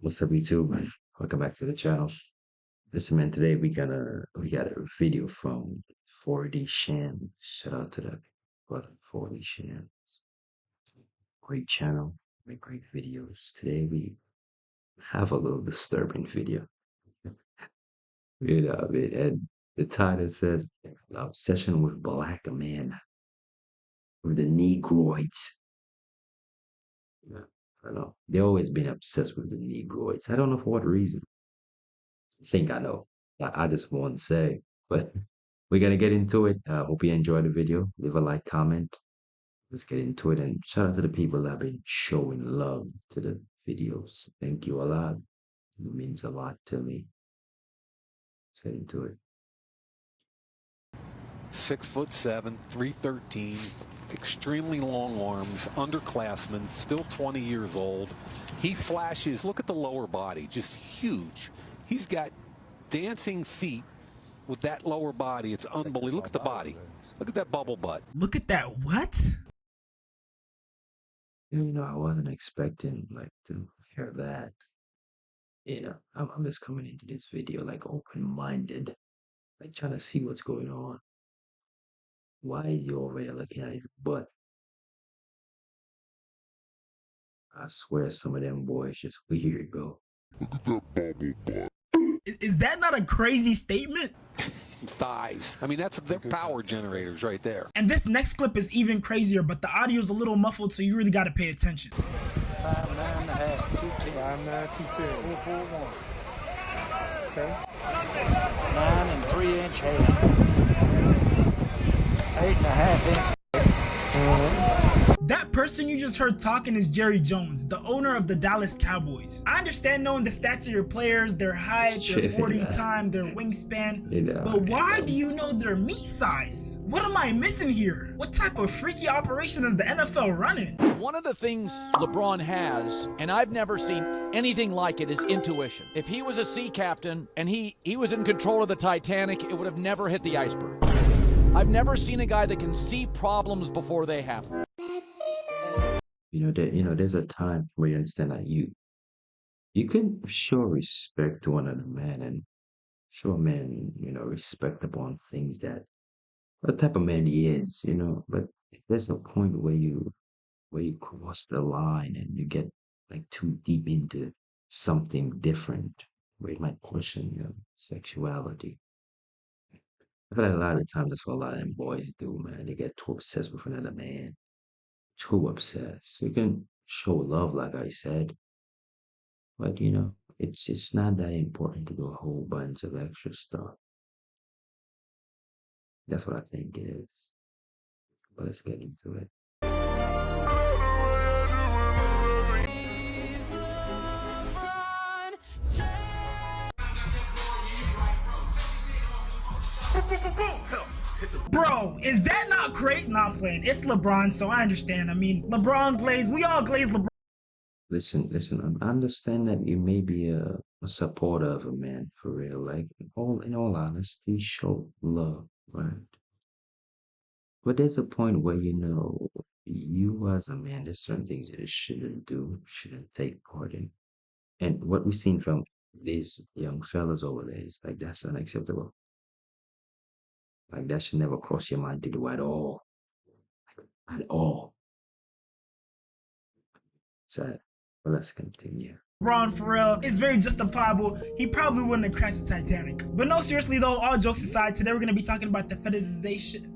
What's up, YouTube? Welcome back to the channel. Listen, man, today we got a video from 4D Sham. Shout out to that brother 4D Sham. Great channel, make great videos. Today we have a little disturbing video. And the title says obsession with black man with the Negroids. Yeah, I don't know. They always been obsessed with the Negroids. I don't know for what reason. I think I know. I just want to say, but we're gonna get into it. Hope you enjoyed the video. Leave a like, comment. Let's get into it. And shout out to the people that have been showing love to the videos. Thank you a lot. It means a lot to me. Let's get into it. 6'7", 313, extremely long arms, underclassman, still 20 years old. He flashes. Look at the lower body, just huge. He's got dancing feet with that lower body. It's unbelievable. Look at the body. Look at that bubble butt. Look at that. What? I wasn't expecting to hear that. I'm just coming into this video open-minded, trying to see what's going on. Why is you already looking at his butt? I swear some of them boys just weird, bro. Look at that bubble butt. Is that not a crazy statement? Thighs. I mean, that's their power generators right there. And this next clip is even crazier, but the audio is a little muffled, so you really got to pay attention. 5'9.5", 210. 5'9", 210. 441. Okay. 9 3-inch head. 8.5 inch. That person you just heard talking is Jerry Jones, the owner of the Dallas Cowboys. I understand knowing the stats of your players, their height, their 40 time, their wingspan, but why do you know their meat size? What am I missing here? What type of freaky operation is the NFL running? One of the things LeBron has, and I've never seen anything like it, is intuition. If he was a sea captain and he was in control of the Titanic, it would have never hit the iceberg. I've never seen a guy that can see problems before they happen. There's a time where you understand that you can show respect to another man and show a man, respect upon things that what type of man he is, but there's a point where you cross the line and you get too deep into something different where it might question your sexuality. I feel like a lot of the times that's what a lot of them boys do, man. They get too obsessed with another man. Too obsessed. You can show love, like I said, but it's not that important to do a whole bunch of extra stuff. That's what I think it is. But let's get into it. Bro, is that not great? Not playing. It's LeBron, so I understand. I mean, LeBron glaze. We all glaze LeBron. Listen, I understand that you may be a supporter of a man for real. In all honesty, show love, right? But there's a point where, you as a man, there's certain things that you shouldn't do, shouldn't take part in. And what we've seen from these young fellas over there is that's unacceptable. That should never cross your mind to do at all. At all. Sad. But let's continue. LeBron, for real, is very justifiable. He probably wouldn't have crashed the Titanic. But no, seriously though, all jokes aside, today we're going to be talking about the fetishization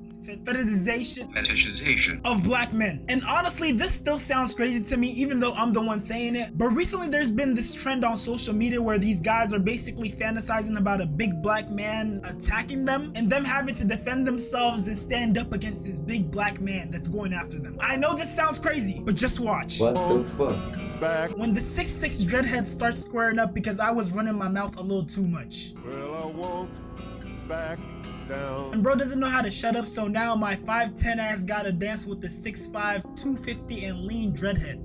of black men. And honestly, this still sounds crazy to me, even though I'm the one saying it. But recently there's been this trend on social media where these guys are basically fantasizing about a big black man attacking them and them having to defend themselves and stand up against this big black man that's going after them. I know this sounds crazy, but just watch. What the fuck? Back. When the 6'6" dreadhead starts squaring up because I was running my mouth a little too much. Well, I won't back down. And bro doesn't know how to shut up, so now my 5'10" ass gotta dance with the 6'5", 250 and lean dreadhead.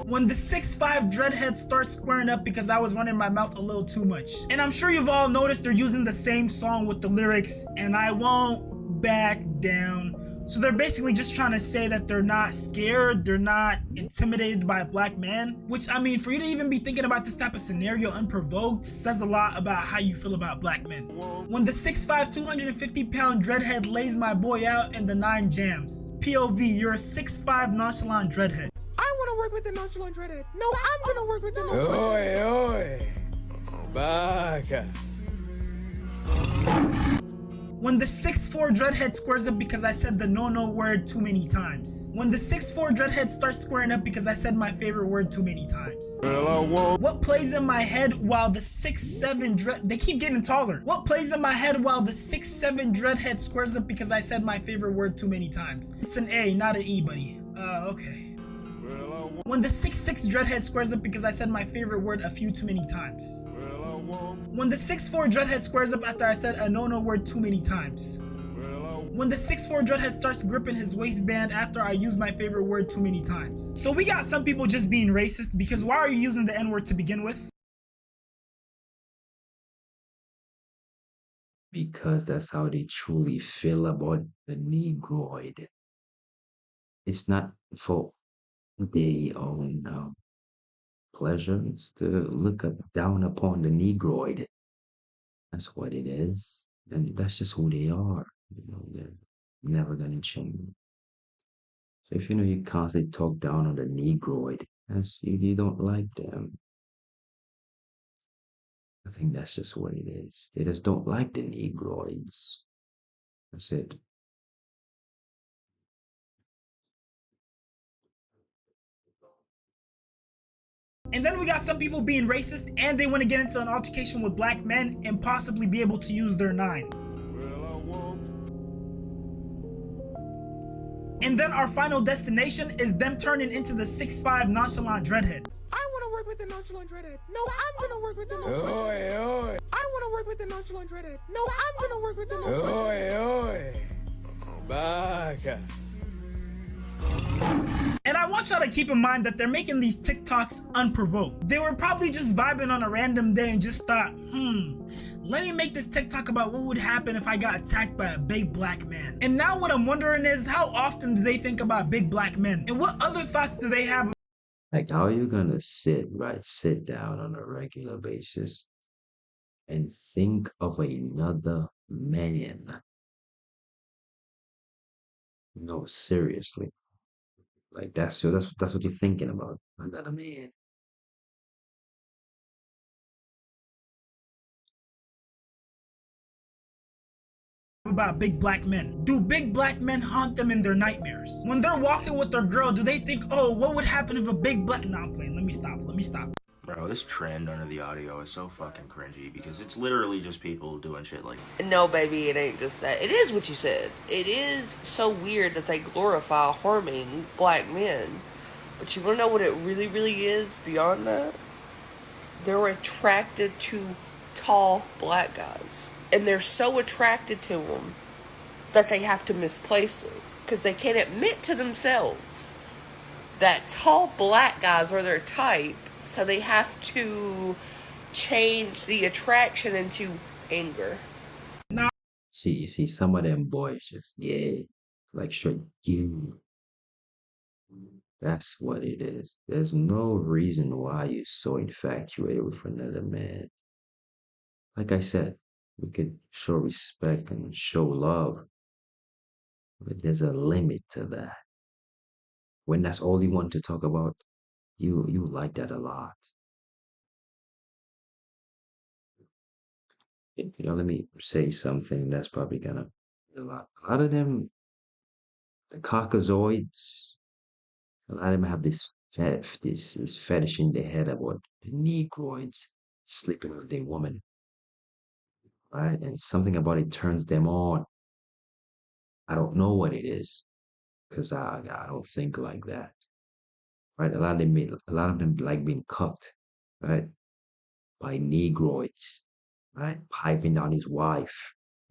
When the 6'5" dreadhead starts squaring up because I was running my mouth a little too much. And I'm sure you've all noticed they're using the same song with the lyrics, and I won't back down. So they're basically just trying to say that they're not scared, they're not intimidated by a black man. Which, I mean, for you to even be thinking about this type of scenario unprovoked says a lot about how you feel about black men. When the 6'5", 250-pound dreadhead lays my boy out and the 9 jams. POV, you're a 6'5" nonchalant dreadhead. I want to work with the nonchalant dreadhead. No, I'm gonna work with the nonchalant. Oi, Baca. When the 6'4" dreadhead squares up because I said the no word too many times. When the 6'4" dreadhead starts squaring up because I said my favorite word too many times. What plays in my head while the 6'7" they keep getting taller. What plays in my head while the 6'7" dreadhead squares up because I said my favorite word too many times? It's an A, not an E, buddy. Okay. When the 6'6" dreadhead squares up because I said my favorite word a few too many times. When the 6'4" dreadhead squares up after I said a no word too many times. When the 6'4" dreadhead starts gripping his waistband after I use my favorite word too many times. So we got some people just being racist because why are you using the N-word to begin with? Because that's how they truly feel about the Negroid. It's not for their own pleasures to look up down upon the Negroid. That's what it is. And that's just who they are. They're never gonna change. So if you constantly talk down on the Negroid, that's you don't like them. I think that's just what it is. They just don't like the Negroids. That's it. And then we got some people being racist and they want to get into an altercation with black men and possibly be able to use their 9. And then our final destination is them turning into the 6'5" nonchalant dreadhead. I want to work with the nonchalant dreadhead. No, I'm gonna work with the nonchalant. Oi. I want to work with the nonchalant dreadhead. No, I'm gonna work with the nonchalant. Oi. Baca. And I want y'all to keep in mind that they're making these TikToks unprovoked. They were probably just vibing on a random day and just thought, let me make this TikTok about what would happen if I got attacked by a big black man. And now what I'm wondering is, how often do they think about big black men? And what other thoughts do they have? Like, how are you gonna sit down on a regular basis and think of another man? No, seriously. Like that's what you're thinking about. Another man. About big black men? Do big black men haunt them in their nightmares? When they're walking with their girl, do they think, oh, what would happen if a big black... No, I'm playing. Let me stop. Bro, this trend under the audio is so fucking cringy because it's literally just people doing shit like... No, baby, it ain't just that. It is what you said. It is so weird that they glorify harming black men. But you want to know what it really is beyond that? They're attracted to tall black guys. And they're so attracted to them that they have to misplace them. Because they can't admit to themselves that tall black guys are their type. So they have to change the attraction into anger. See, you see some of them boys just, yeah, like straight, you. That's what it is. There's no reason why you're so infatuated with another man. Like I said, we could show respect and show love, but there's a limit to that. When that's all you want to talk about, you like that a lot. Let me say something that's probably gonna a lot of them, the Caucasoids, a lot of them have this fetish in their head about the Negroids sleeping with their woman, right? And something about it turns them on. I don't know what it is, because I don't think like that, right? A lot of them like being cucked, right? By Negroids, right? Piping down his wife.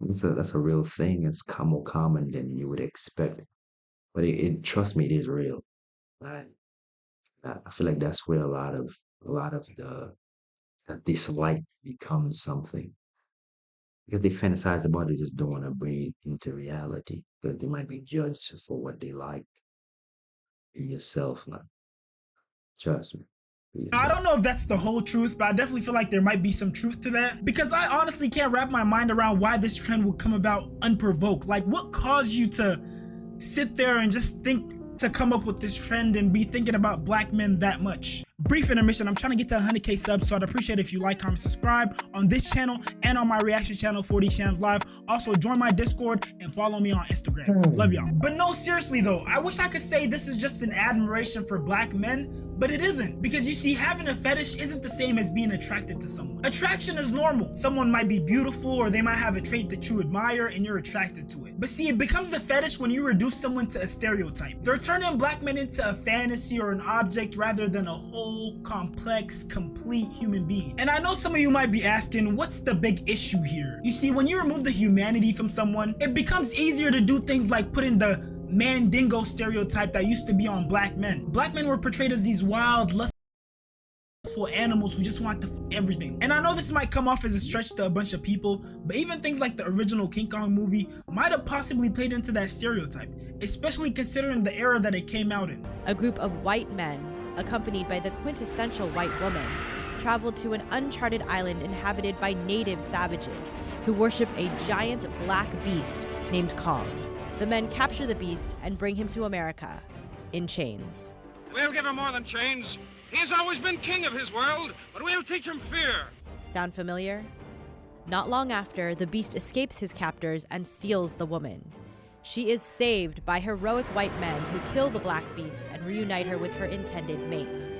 That's a real thing. It's more common than you would expect. But trust me, it is real. Right? I feel like that's where a lot of the dislike becomes something. because they fantasize about it, just don't want to bring it into reality because they might be judged for what they like. Be yourself, not trust me. Be I yourself. don't know if that's the whole truth, but I definitely feel like there might be some truth to that because I honestly can't wrap my mind around why this trend would come about unprovoked. Like, what caused you to sit there and just think to come up with this trend and be thinking about black men that much? Brief intermission. I'm trying to get to 100K subs, so I'd appreciate if you like, comment, subscribe on this channel and on my reaction channel, 4D Shams Live. Also, join my Discord and follow me on Instagram. Love y'all. But no, seriously though, I wish I could say this is just an admiration for black men, but it isn't. Because you see, having a fetish isn't the same as being attracted to someone. Attraction is normal. Someone might be beautiful or they might have a trait that you admire and you're attracted to it. But see, it becomes a fetish when you reduce someone to a stereotype. They're turning black men into a fantasy or an object rather than a whole, complex, complete human being. And I know some of you might be asking, what's the big issue here? You see, when you remove the humanity from someone, it becomes easier to do things like putting the mandingo stereotype that used to be on black men. Black men were portrayed as these wild, lustful animals who just want to everything. And I know this might come off as a stretch to a bunch of people, but even things like the original King Kong movie might have possibly played into that stereotype, especially considering the era that it came out in. A group of white men, accompanied by the quintessential white woman, traveled to an uncharted island inhabited by native savages who worship a giant black beast named Kong. The men capture the beast and bring him to America in chains. We'll give him more than chains. He's always been king of his world, but we'll teach him fear. Sound familiar? Not long after, the beast escapes his captors and steals the woman. She is saved by heroic white men who kill the black beast and reunite her with her intended mate.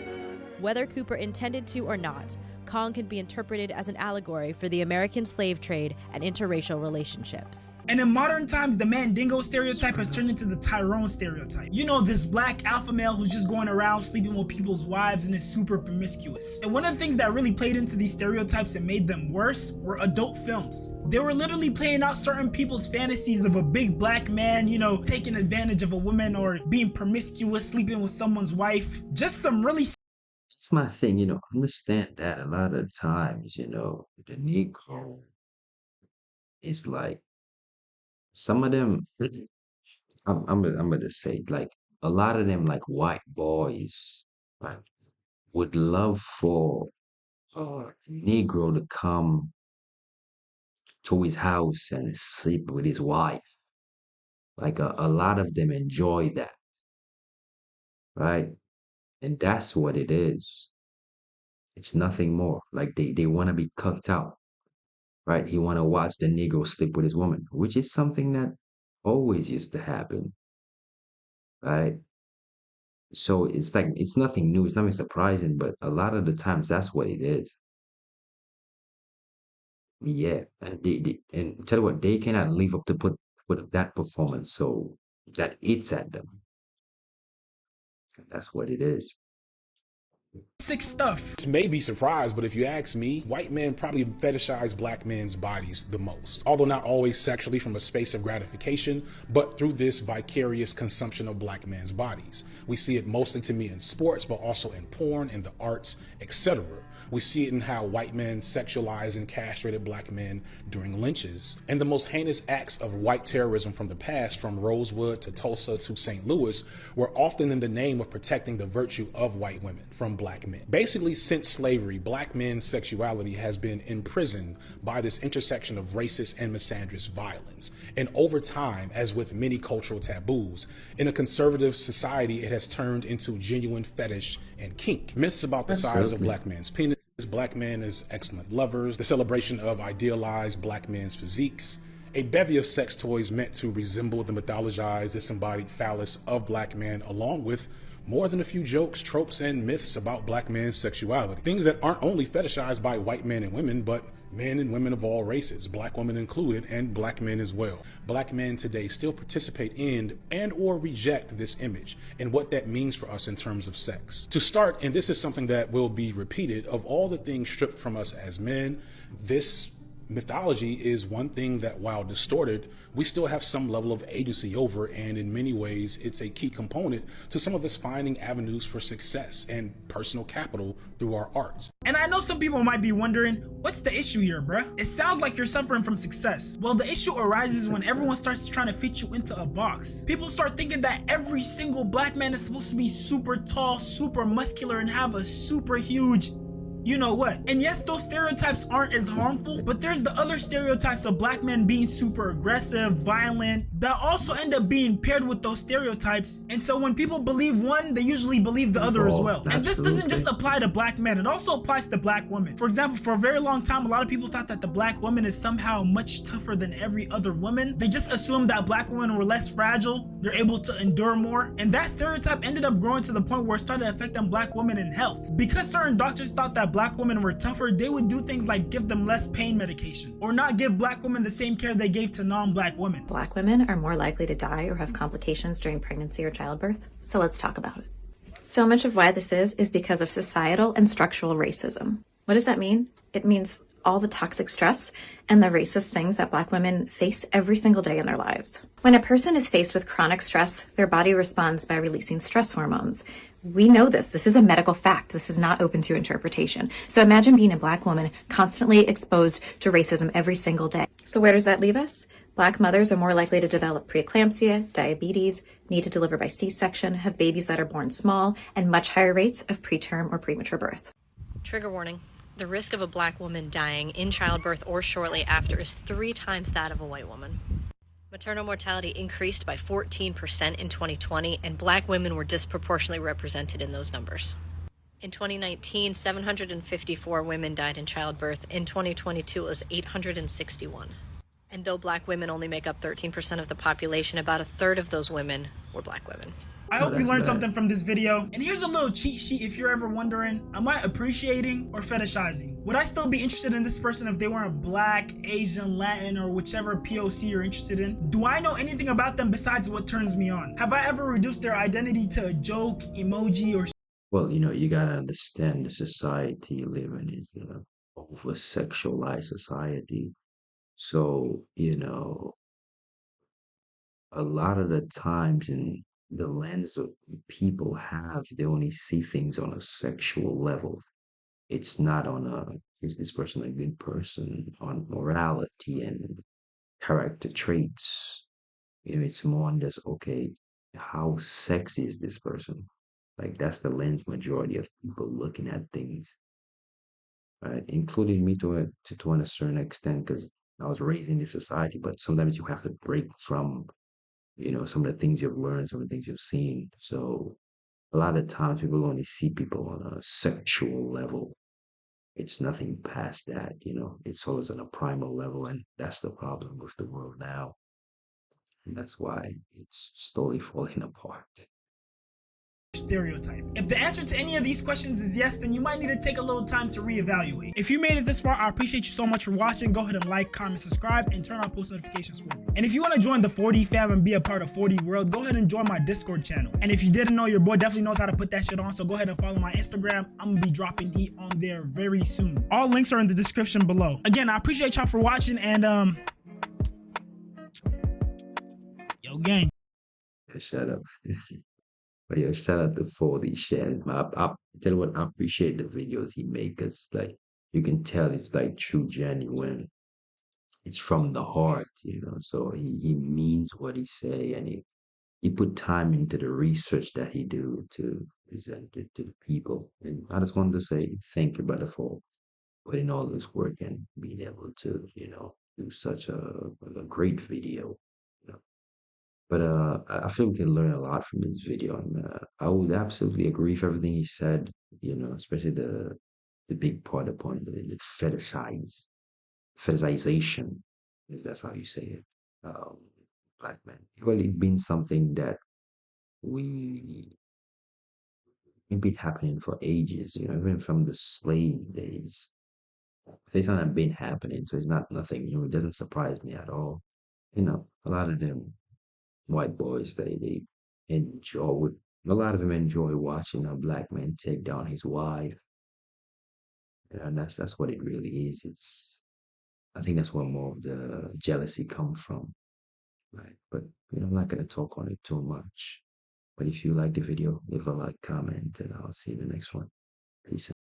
Whether Cooper intended to or not, Kong can be interpreted as an allegory for the American slave trade and interracial relationships. And in modern times, the mandingo stereotype has turned into the Tyrone stereotype. You know, this black alpha male who's just going around sleeping with people's wives and is super promiscuous. And one of the things that really played into these stereotypes and made them worse were adult films. They were literally playing out certain people's fantasies of a big black man, you know, taking advantage of a woman or being promiscuous, sleeping with someone's wife. Just some really It's my thing, understand that a lot of times, the Negro is like some of them, I'm gonna say like a lot of them like white boys like would love for a Negro to come to his house and sleep with his wife. Like a lot of them enjoy that, right? And that's what it is. It's nothing more. Like they want to be cucked out, right? He want to watch the Negro sleep with his woman, which is something that always used to happen, right? So it's like it's nothing new, it's nothing surprising, but a lot of the times that's what it is. Yeah, and and tell you what, they cannot live up to put that performance, so that eats at them. That's what it is. sick stuff. This may be surprised, but if you ask me, white men probably fetishize black men's bodies the most. Although not always sexually from a space of gratification, but through this vicarious consumption of black men's bodies. We see it mostly to me in sports, but also in porn, in the arts, etc. We see it in how white men sexualize and castrated black men during lynches. And the most heinous acts of white terrorism from the past, from Rosewood to Tulsa to St. Louis, were often in the name of protecting the virtue of white women from black men. Basically, since slavery, black men's sexuality has been imprisoned by this intersection of racist and misandrist violence. And over time, as with many cultural taboos, in a conservative society, it has turned into genuine fetish and kink. Myths about the size of black men's penis, black men as excellent lovers, the celebration of idealized black men's physiques, a bevy of sex toys meant to resemble the mythologized, disembodied phallus of black men, along with more than a few jokes, tropes, and myths about black men's sexuality. Things that aren't only fetishized by white men and women, but men and women of all races, black women included, and black men as well. Black men today still participate in and or reject this image and what that means for us in terms of sex. To start, and this is something that will be repeated, of all the things stripped from us as men, this Mythology is one thing that, while distorted, we still have some level of agency over, and in many ways, it's a key component to some of us finding avenues for success and personal capital through our art. And I know some people might be wondering, what's the issue here, bruh? It sounds like you're suffering from success. Well, the issue arises when everyone starts trying to fit you into a box. People start thinking that every single black man is supposed to be super tall, super muscular, and have a super huge you know what. And yes, those stereotypes aren't as harmful, but there's the other stereotypes of black men being super aggressive, violent, that also end up being paired with those stereotypes. And so when people believe one, they usually believe the other as well. And this doesn't just apply to black men, it also applies to black women. For example, for a very long time, a lot of people thought that the black woman is somehow much tougher than every other woman. They just assumed that black women were less fragile, they're able to endure more. And that stereotype ended up growing to the point where it started affecting black women in health. Because certain doctors thought that black women were tougher, they would do things like give them less pain medication or not give black women the same care they gave to non-black women. Black women are more likely to die or have complications during pregnancy or childbirth. So let's talk about it. So much of why this is because of societal and structural racism. What does that mean? It means all the toxic stress and the racist things that black women face every single day in their lives. When a person is faced with chronic stress, their body responds by releasing stress hormones. We know this. This is a medical fact. This is not open to interpretation. So imagine being a black woman constantly exposed to racism every single day. So where does that leave us? Black mothers are more likely to develop preeclampsia, diabetes, need to deliver by C-section, have babies that are born small, and much higher rates of preterm or premature birth. Trigger warning. The risk of a black woman dying in childbirth or shortly after is 3 times that of a white woman. Maternal mortality increased by 14% in 2020, and black women were disproportionately represented in those numbers. In 2019, 754 women died in childbirth. In 2022, it was 861. And though black women only make up 13% of the population, about a third of those women were black women. I hope you learned something from this video. And here's a little cheat sheet if you're ever wondering, am I appreciating or fetishizing? Would I still be interested in this person if they weren't black, Asian, Latin, or whichever POC you're interested in? Do I know anything about them besides what turns me on? Have I ever reduced their identity to a joke, emoji, or... Well, you gotta understand the society you live in is an over-sexualized society. So, a lot of the times in the lens of people have, they only see things on a sexual level. It's not on is this person a good person, on morality and character traits. It's more on this, okay, how sexy is this person? Like that's the lens majority of people looking at things, right? Including me to a certain extent, because I was raised in this society, but sometimes you have to break from some of the things you've learned, some of the things you've seen. So a lot of times people only see people on a sexual level. It's nothing past that, it's always on a primal level, and that's the problem with the world now. And that's why it's slowly falling apart. stereotype? If the answer to any of these questions is yes, then you might need to take a little time to reevaluate. If you made it this far, I appreciate you so much for watching. Go ahead and like, comment, subscribe, and turn on post notifications for me. And if you want to join the 4D fam and be a part of 4D world, go ahead and join my Discord channel. And if you didn't know, your boy definitely knows how to put that shit on, so go ahead and follow my Instagram. I'm gonna be dropping heat on there very soon. All links are in the description below. Again, I appreciate y'all for watching, and yo gang. Shut up. But yeah, shout out to 4D shares. I tell you what, I appreciate the videos he makes. Like you can tell it's like true, genuine. It's from the heart, So he means what he say, and he put time into the research that he do to present it to the people. And I just wanted to say thank you, brother, for putting all this work and being able to, do such a great video. But I feel we can learn a lot from this video, and I would absolutely agree with everything he said. Especially the big part upon the fetishization, if that's how you say it. Black men. Well, it's been something that we it's been happening for ages. Even from the slave days. It's not been happening, so it's not nothing. It doesn't surprise me at all. A lot of them white boys they enjoy a lot of them enjoy watching a black man take down his wife, and that's what it really is. It's I think that's where more of the jealousy comes from, right? But I'm not gonna talk on it too much. But if you like the video, leave a like, comment, and I'll see you in the next one. Peace.